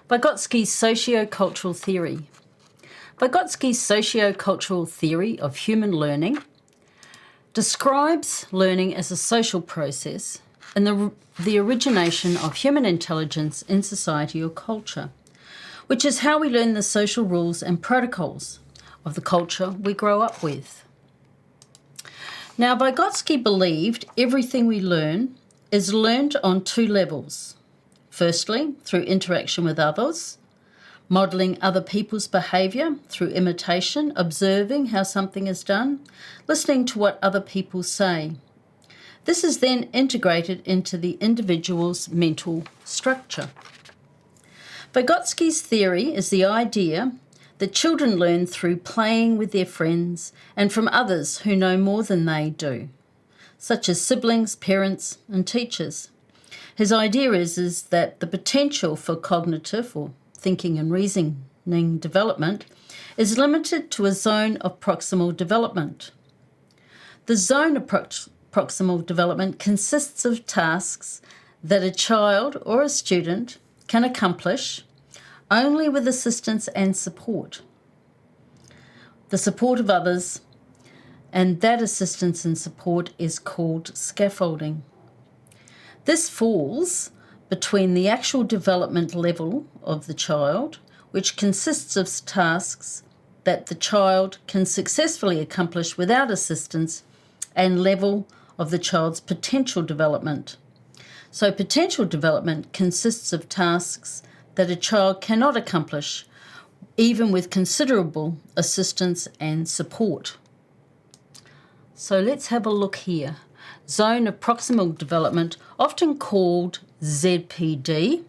Vygotsky's Sociocultural theory. Vygotsky's sociocultural theory of human learning describes learning as a social process and the origination of human intelligence in society or culture, which is how we learn the social rules and protocols of the culture we grow up with. Now, Vygotsky believed everything we learn is learned on two levels. Firstly, through interaction with others, modelling other people's behaviour through imitation, observing how something is done, listening to what other people say. This is then integrated into the individual's mental structure. Vygotsky's theory is the idea that children learn through playing with their friends and from others who know more than they do, such as siblings, parents, and teachers. His idea is that the potential for cognitive or thinking and reasoning development is limited to a zone of proximal development. The zone of proximal development consists of tasks that a child or a student can accomplish only with assistance and support, the support of others, and that assistance and support is called scaffolding. This falls between the actual development level of the child, which consists of tasks that the child can successfully accomplish without assistance, and level of the child's potential development. So potential development consists of tasks that a child cannot accomplish, even with considerable assistance and support. So let's have a look here. Zone of proximal development, often called ZPD.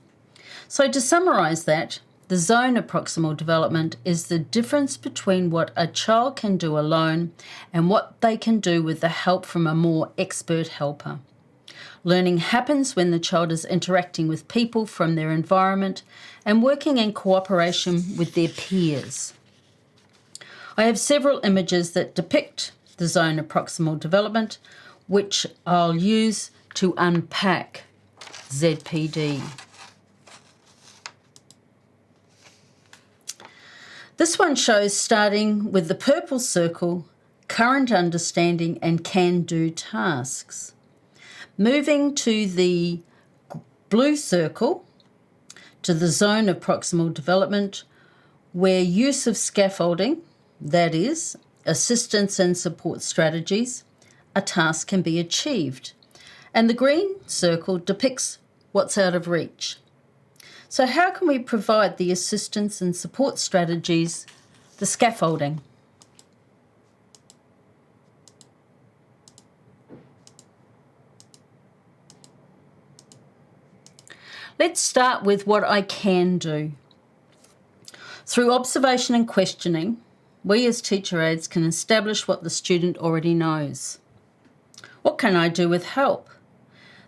So to summarise that, the zone of proximal development is the difference between what a child can do alone and what they can do with the help from a more expert helper. Learning happens when the child is interacting with people from their environment and working in cooperation with their peers. I have several images that depict the zone of proximal development, which I'll use to unpack ZPD. This one shows starting with the purple circle, current understanding and can-do tasks. Moving to the blue circle, to the zone of proximal development, where use of scaffolding, that is, assistance and support strategies, a task can be achieved. And the green circle depicts what's out of reach. So how can we provide the assistance and support strategies, the scaffolding? Let's start with what I can do. Through observation and questioning, we as teacher aides can establish what the student already knows. What can I do with help?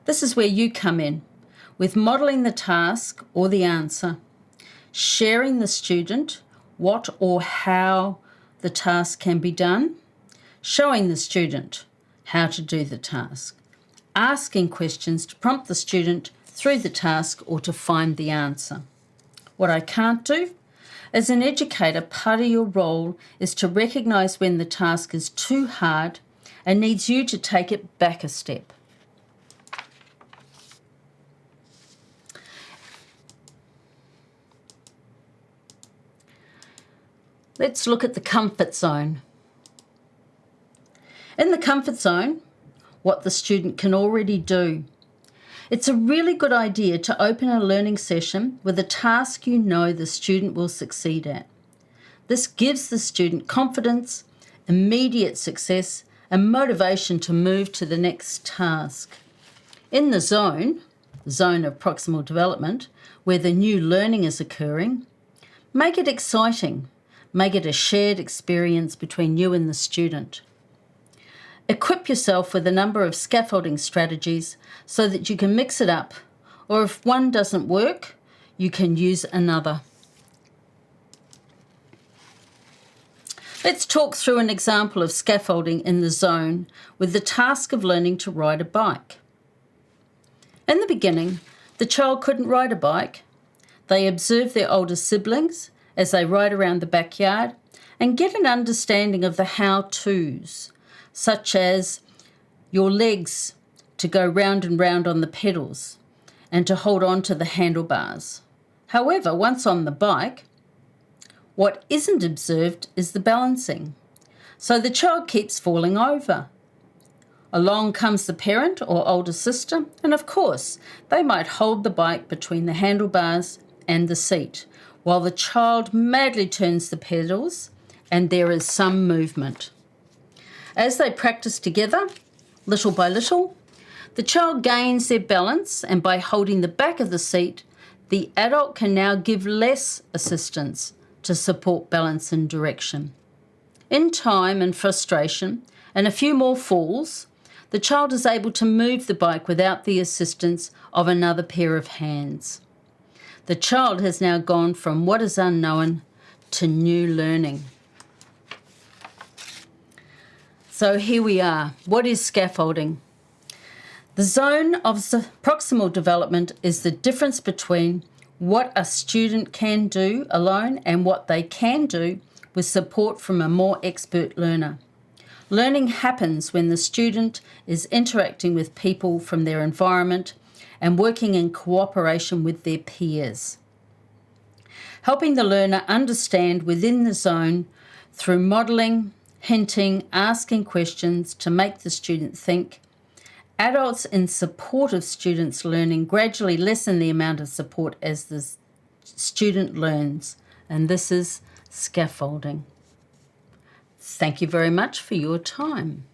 This is where you come in, with modelling the task or the answer, sharing the student what or how the task can be done, showing the student how to do the task, asking questions to prompt the student through the task or to find the answer. What I can't do? As an educator, part of your role is to recognise when the task is too hard and needs you to take it back a step. Let's look at the comfort zone. In the comfort zone, what the student can already do. It's a really good idea to open a learning session with a task you know the student will succeed at. This gives the student confidence, immediate success, and motivation to move to the next task. In the zone of proximal development, where the new learning is occurring, make it exciting. Make it a shared experience between you and the student. Equip yourself with a number of scaffolding strategies so that you can mix it up, or if one doesn't work, you can use another. Let's talk through an example of scaffolding in the zone with the task of learning to ride a bike. In the beginning, the child couldn't ride a bike. They observe their older siblings as they ride around the backyard and get an understanding of the how-tos, such as your legs to go round and round on the pedals and to hold on to the handlebars. However, once on the bike, what isn't observed is the balancing. So the child keeps falling over. Along comes the parent or older sister, and of course, they might hold the bike between the handlebars and the seat, while the child madly turns the pedals and there is some movement. As they practice together, little by little, the child gains their balance, and by holding the back of the seat, the adult can now give less assistance to support balance and direction. In time and frustration and a few more falls, the child is able to move the bike without the assistance of another pair of hands. The child has now gone from what is unknown to new learning. So here we are. What is scaffolding? The zone of proximal development is the difference between what a student can do alone and what they can do with support from a more expert learner. Learning happens when the student is interacting with people from their environment and working in cooperation with their peers. Helping the learner understand within the zone through modelling, hinting, asking questions to make the student think. Adults in support of students' learning gradually lessen the amount of support as the student learns, and this is scaffolding. Thank you very much for your time.